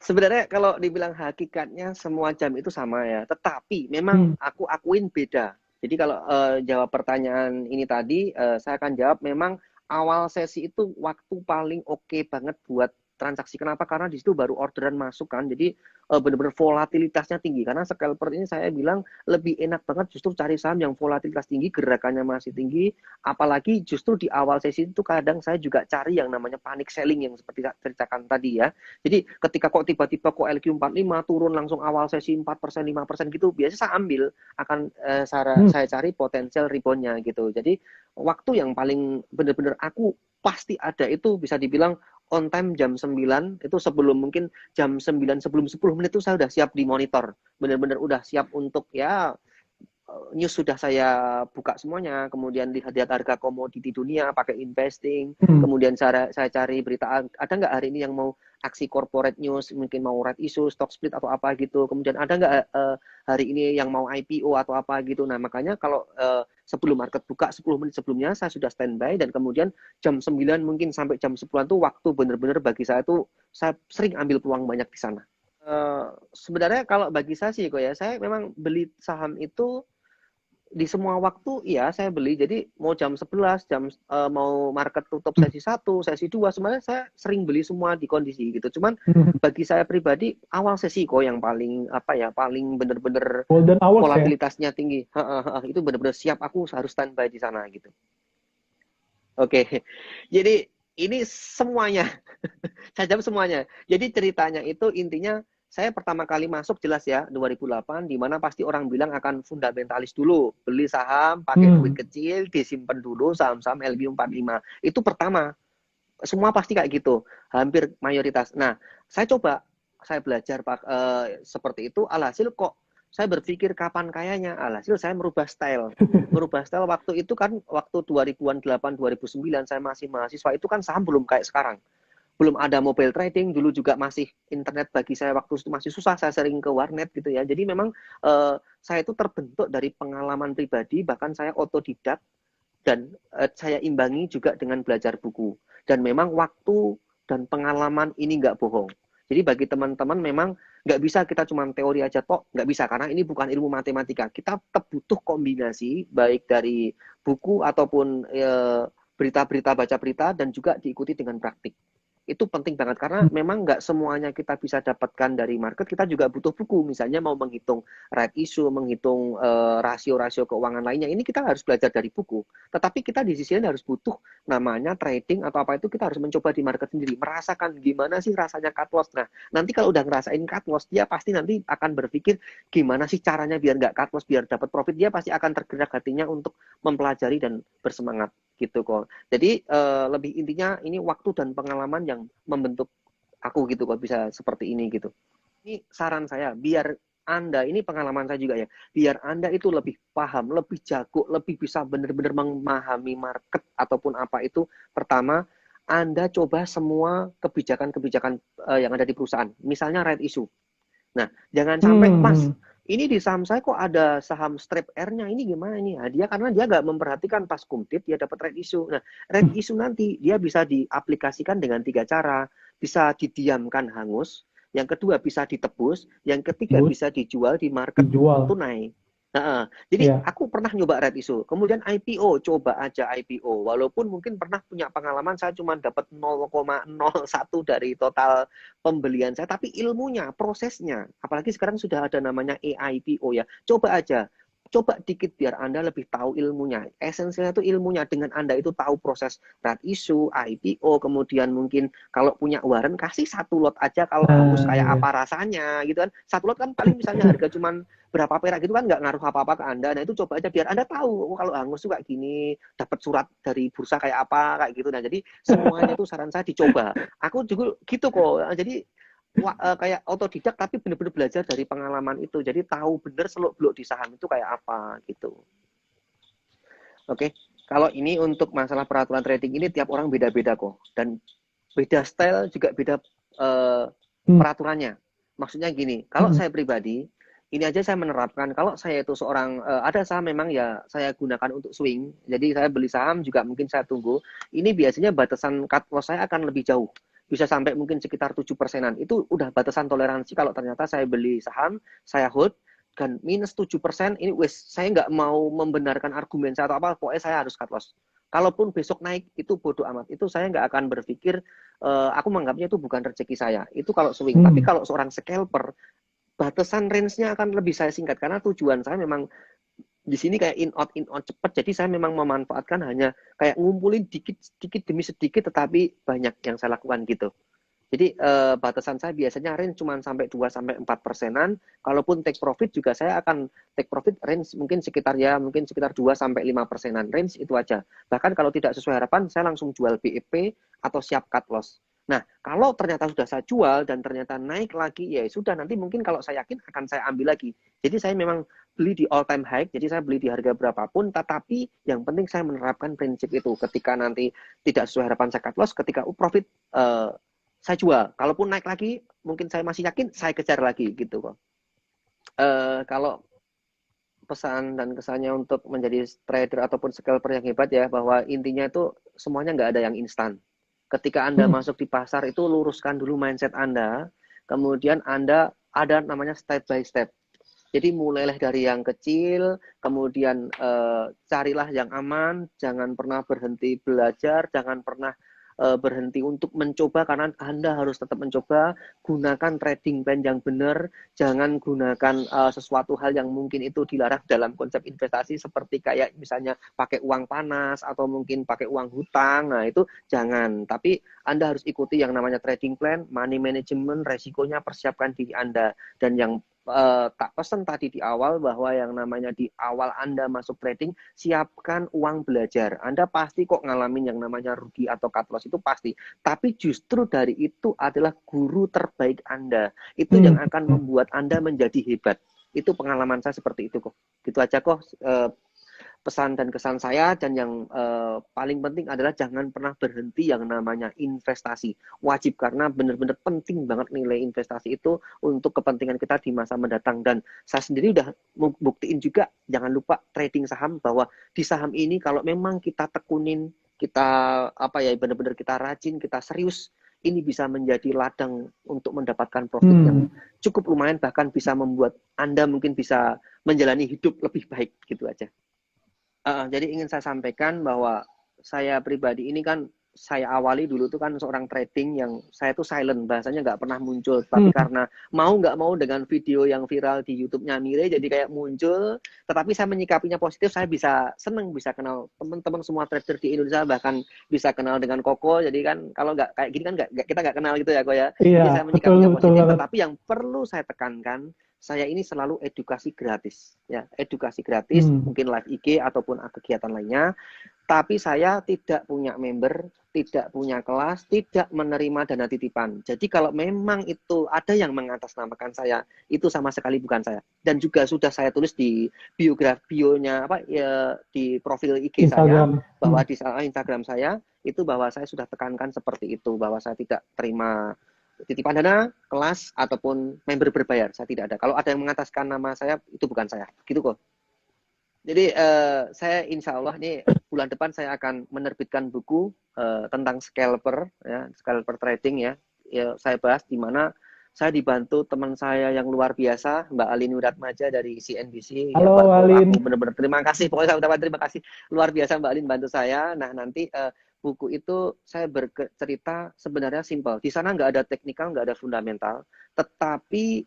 A: Sebenarnya kalau dibilang hakikatnya semua jam itu sama ya, tetapi memang aku akuin beda. Jadi kalau jawab pertanyaan ini tadi, saya akan jawab memang awal sesi itu waktu paling oke banget buat transaksi. Kenapa? Karena di situ baru orderan masuk kan, jadi benar-benar volatilitasnya tinggi. Karena scalper ini saya bilang lebih enak banget justru cari saham yang volatilitas tinggi, gerakannya masih tinggi. Apalagi justru di awal sesi itu kadang saya juga cari yang namanya panic selling yang seperti ceritakan tadi ya. Jadi ketika kok tiba-tiba kok LQ45 turun langsung awal sesi 4%, 5% gitu, biasanya saya ambil, akan saya cari potensial reboundnya gitu. Jadi waktu yang paling benar-benar aku pasti ada itu bisa dibilang on time jam 9, itu sebelum mungkin jam 9 sebelum 10 menit itu saya udah siap di monitor. Benar-benar udah siap untuk ya news sudah saya buka semuanya, kemudian lihat harga komoditi dunia pakai investing, kemudian saya cari berita ada nggak hari ini yang mau aksi corporate news, mungkin mau red issue, stock split atau apa gitu, kemudian ada nggak hari ini yang mau IPO atau apa gitu. Nah makanya kalau sebelum market buka 10 menit sebelumnya saya sudah standby, dan kemudian jam 9 mungkin sampai jam 10-an tuh waktu benar-benar bagi saya tuh saya sering ambil peluang banyak di sana. Sebenarnya kalau bagi saya sih kok ya, saya memang beli saham itu di semua waktu ya saya beli. Jadi mau jam 11, mau market tutup sesi 1, sesi 2, sebenarnya saya sering beli semua di kondisi gitu. Cuman bagi saya pribadi awal sesi kok yang paling paling bener-bener volatilitasnya tinggi. Itu bener-bener siap, aku harus standby di sana gitu. Oke. Jadi ini semuanya. Saya jawab semuanya. Jadi ceritanya itu intinya saya pertama kali masuk jelas ya 2008, di mana pasti orang bilang akan fundamentalis dulu, beli saham pakai duit kecil, disimpan dulu saham-saham LQ45. Itu pertama. Semua pasti kayak gitu, hampir mayoritas. Nah, saya belajar seperti itu, alhasil kok saya berpikir kapan kayanya, alhasil saya merubah style. Merubah style waktu itu kan waktu 2000-an 8 2009 saya masih mahasiswa, itu kan saham belum kayak sekarang. Belum ada mobile trading, dulu juga masih internet bagi saya waktu itu masih susah, saya sering ke warnet gitu ya. Jadi memang saya itu terbentuk dari pengalaman pribadi, bahkan saya otodidak, dan saya imbangi juga dengan belajar buku. Dan memang waktu dan pengalaman ini nggak bohong. Jadi bagi teman-teman memang nggak bisa kita cuma teori aja toh, nggak bisa, karena ini bukan ilmu matematika. Kita tetap butuh kombinasi baik dari buku ataupun berita-berita, baca berita, dan juga diikuti dengan praktik. Itu penting banget, karena memang nggak semuanya kita bisa dapatkan dari market. Kita juga butuh buku, misalnya mau menghitung right issue, menghitung rasio-rasio keuangan lainnya, ini kita harus belajar dari buku. Tetapi kita di sisi lain harus butuh namanya trading atau apa itu, kita harus mencoba di market sendiri, merasakan gimana sih rasanya cut loss. Nah nanti kalau udah ngerasain cut loss, dia pasti nanti akan berpikir gimana sih caranya biar nggak cut loss, biar dapat profit. Dia pasti akan tergerak hatinya untuk mempelajari dan bersemangat gitu kok. Jadi lebih intinya ini waktu dan pengalaman yang membentuk aku gitu kok, bisa seperti ini gitu. Ini saran saya, biar Anda, ini pengalaman saya juga ya, biar Anda itu lebih paham, lebih jago, lebih bisa benar-benar memahami market ataupun apa itu. Pertama, Anda coba semua kebijakan-kebijakan yang ada di perusahaan, misalnya right issue. Nah, jangan sampai, Mas, ini di saham saya kok ada saham strip R-nya, ini gimana ini? Nah, karena dia nggak memperhatikan pas kumtit, dia dapat red issue. Nah, red issue nanti dia bisa diaplikasikan dengan 3 cara. Bisa didiamkan hangus, yang kedua bisa ditebus, yang ketiga bisa dijual di market tunai. Jadi aku pernah nyoba red issue, kemudian IPO, coba aja IPO, walaupun mungkin pernah punya pengalaman saya cuma dapat 0,01 dari total pembelian saya, tapi ilmunya, prosesnya, apalagi sekarang sudah ada namanya AIPO ya, coba aja. Coba dikit biar Anda lebih tahu ilmunya. Esensinya itu ilmunya. Dengan Anda itu tahu proses red issue, IPO, kemudian mungkin kalau punya warrant, kasih 1 lot aja kalau hangus kayak apa rasanya gitu kan. 1 lot kan paling misalnya harga cuman berapa perak gitu kan, nggak ngaruh apa-apa ke Anda. Nah itu coba aja biar Anda tahu, kalau hangus tuh kayak gini, dapat surat dari bursa kayak apa, kayak gitu. Nah jadi semuanya itu saran saya dicoba. Aku juga gitu kok. Jadi kayak otodidak, tapi benar-benar belajar dari pengalaman itu. Jadi tahu bener seluk beluk di saham itu kayak apa gitu. Oke. Kalau ini untuk masalah peraturan trading ini tiap orang beda-beda kok, dan beda style juga beda eh,
B: Hmm.
A: peraturannya. Maksudnya gini, kalau
B: Hmm.
A: saya pribadi ini aja saya menerapkan, kalau saya itu seorang ada saham memang ya saya gunakan untuk swing. Jadi saya beli saham juga mungkin saya tunggu. Ini biasanya batasan cut loss saya akan lebih jauh. Bisa sampai mungkin sekitar 7%-an. Itu udah batasan toleransi kalau ternyata saya beli saham, saya hold, dan minus 7%, ini wes saya nggak mau membenarkan argumen saya atau apa, pokoknya saya harus cut loss. Kalaupun besok naik, itu bodoh amat. Itu saya nggak akan berpikir, aku menganggapnya itu bukan rezeki saya. Itu kalau swing. Tapi
B: Hmm.
A: kalau seorang scalper, batasan range-nya akan lebih saya singkat. Karena tujuan saya memang di sini kayak in out cepat. Jadi saya memang memanfaatkan hanya kayak ngumpulin dikit demi sedikit, tetapi banyak yang saya lakukan gitu. Jadi batasan saya biasanya range cuma sampai 2-4%-an. Kalaupun take profit juga saya akan take profit range mungkin sekitar 2-5%-an. Range itu aja. Bahkan kalau tidak sesuai harapan, saya langsung jual BEP atau siap cut loss. Nah, kalau ternyata sudah saya jual dan ternyata naik lagi, ya sudah, nanti mungkin kalau saya yakin akan saya ambil lagi. Jadi saya memang beli di all time high, jadi saya beli di harga berapapun, tetapi yang penting saya menerapkan prinsip itu. Ketika nanti tidak sesuai harapan saya cut loss, ketika profit saya jual. Kalaupun naik lagi, mungkin saya masih yakin, saya kejar lagi gitu kok. Kalau pesan dan kesannya untuk menjadi trader ataupun scalper yang hebat ya, bahwa intinya itu semuanya nggak ada yang instan. Ketika Anda
B: Hmm.
A: masuk di pasar itu luruskan dulu mindset Anda, kemudian Anda ada namanya step by step. Jadi mulailah dari yang kecil, kemudian carilah yang aman, jangan pernah berhenti belajar, jangan pernah berhenti untuk mencoba, karena Anda harus tetap mencoba. Gunakan trading plan yang benar, jangan gunakan sesuatu hal yang mungkin itu dilarang dalam konsep investasi, seperti kayak misalnya pakai uang panas atau mungkin pakai uang hutang. Nah, itu jangan. Tapi Anda harus ikuti yang namanya trading plan, money management, resikonya persiapkan diri Anda. Dan yang tak pesan tadi di awal, bahwa yang namanya di awal Anda masuk trading, siapkan uang belajar. Anda pasti kok ngalamin yang namanya rugi atau cut loss, itu pasti. Tapi justru dari itu adalah guru terbaik Anda. Itu yang
B: Hmm.
A: akan
B: Hmm.
A: membuat Anda menjadi hebat. Itu pengalaman saya seperti itu kok. Gitu aja kok pesan dan kesan saya. Dan yang paling penting adalah jangan pernah berhenti yang namanya investasi. Wajib, karena benar-benar penting banget nilai investasi itu untuk kepentingan kita di masa mendatang. Dan saya sendiri udah buktiin juga, jangan lupa trading saham, bahwa di saham ini kalau memang kita tekunin, kita apa ya, benar-benar kita rajin, kita serius, ini bisa menjadi ladang untuk mendapatkan profit yang
B: Hmm.
A: cukup lumayan, bahkan bisa membuat Anda mungkin bisa menjalani hidup lebih baik. Gitu aja. Jadi ingin saya sampaikan bahwa saya pribadi ini kan, saya awali dulu tuh kan seorang trading yang saya tuh silent, bahasanya nggak pernah muncul. Tapi
B: Hmm.
A: karena mau nggak mau dengan video yang viral di YouTube-nya Mire, jadi kayak muncul. Tetapi saya menyikapinya positif, saya bisa seneng, bisa kenal teman-teman semua trader di Indonesia, bahkan bisa kenal dengan Koko. Jadi kan kalau nggak kayak gini kan kita nggak kenal gitu ya, Ko ya.
B: Iya,
A: Jadi saya
B: betul
A: menyikapinya
B: betul
A: positif,
B: banget.
A: tetapi yang perlu saya tekankan, saya ini selalu edukasi gratis, ya, edukasi gratis,
B: Hmm.
A: mungkin live IG ataupun kegiatan lainnya. Tapi saya tidak punya member, tidak punya kelas, tidak menerima dana titipan. Jadi kalau memang itu ada yang mengatasnamakan saya, itu sama sekali bukan saya. Dan juga sudah saya tulis di bionya apa ya, di profil IG saya,
B: Instagram.
A: bahwa
B: Hmm.
A: di Instagram saya itu, bahwa saya sudah tekankan seperti itu, bahwa saya tidak terima titipan dana, kelas ataupun member berbayar. Saya tidak ada. Kalau ada yang mengataskan nama saya, itu bukan saya. Gitu kok. Jadi saya insya Allah nih bulan depan saya akan menerbitkan buku tentang scalper, ya, scalper trading ya. Ya, saya bahas di mana saya dibantu teman saya yang luar biasa, Mbak Alin Wiratmaja dari CNBC. Ya,
B: Halo
A: aku
B: Alin.
A: benar-benar terima kasih. Pokoknya saya ucapkan terima kasih luar biasa, Mbak Alin bantu saya. Nah, nanti buku itu saya bercerita sebenarnya simpel. Di sana nggak ada teknikal, nggak ada fundamental, tetapi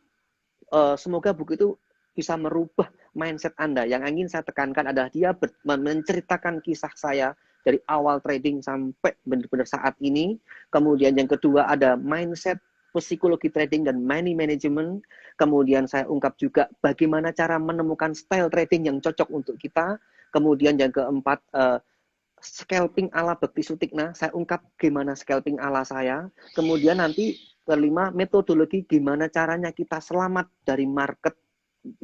A: semoga buku itu bisa merubah mindset Anda. Yang ingin saya tekankan adalah dia menceritakan kisah saya dari awal trading sampai benar-benar saat ini. Kemudian yang kedua ada mindset, psikologi trading dan money management. Kemudian saya ungkap juga bagaimana cara menemukan style trading yang cocok untuk kita. Kemudian yang keempat, scalping ala Bekti Sutikna. Saya ungkap gimana scalping ala saya. Kemudian nanti kelima, metodologi gimana caranya kita selamat dari market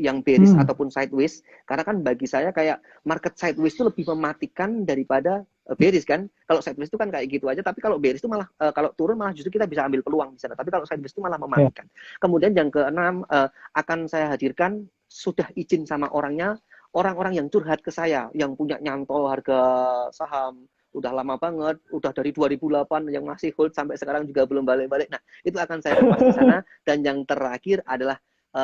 A: yang bearish ataupun sideways, karena kan bagi saya kayak market sideways itu lebih mematikan daripada bearish kan. Kalau sideways itu kan kayak gitu aja, tapi kalau bearish itu malah kalau turun malah justru kita bisa ambil peluang di sana. Tapi kalau sideways itu malah mematikan. Kemudian yang keenam, akan saya hadirkan, sudah izin sama orangnya, orang-orang yang curhat ke saya, yang punya nyantol harga saham udah lama banget, udah dari 2008 yang masih hold sampai sekarang juga belum balik-balik. Nah, itu akan saya kupas di sana. Dan yang terakhir adalah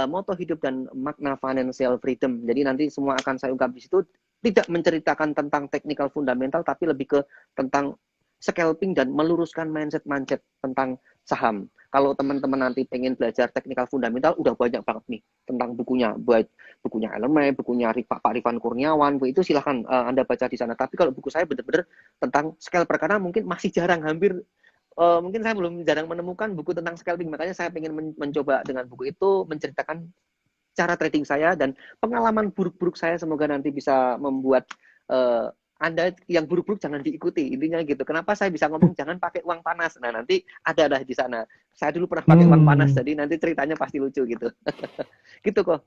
A: moto hidup dan makna financial freedom. Jadi nanti semua akan saya ungkap di situ, tidak menceritakan tentang technical fundamental, tapi lebih ke tentang scalping dan meluruskan mindset-mindset tentang saham. Kalau teman-teman nanti pengen belajar technical fundamental, udah banyak banget nih tentang bukunya, buat bukunya Elon Musk, bukunya Pak Rifan Kurniawan, itu silahkan Anda baca di sana. Tapi kalau buku saya benar-benar tentang scalper, karena mungkin masih jarang, hampir mungkin saya belum jarang menemukan buku tentang scalping, makanya saya ingin mencoba dengan buku itu menceritakan cara trading saya dan pengalaman buruk-buruk saya. Semoga nanti bisa membuat Anda yang buruk-buruk jangan diikuti, intinya gitu. Kenapa saya bisa ngomong jangan pakai uang panas? Nah, nanti ada di sana. Saya dulu pernah pakai uang panas, jadi nanti ceritanya pasti lucu gitu. Gitu kok.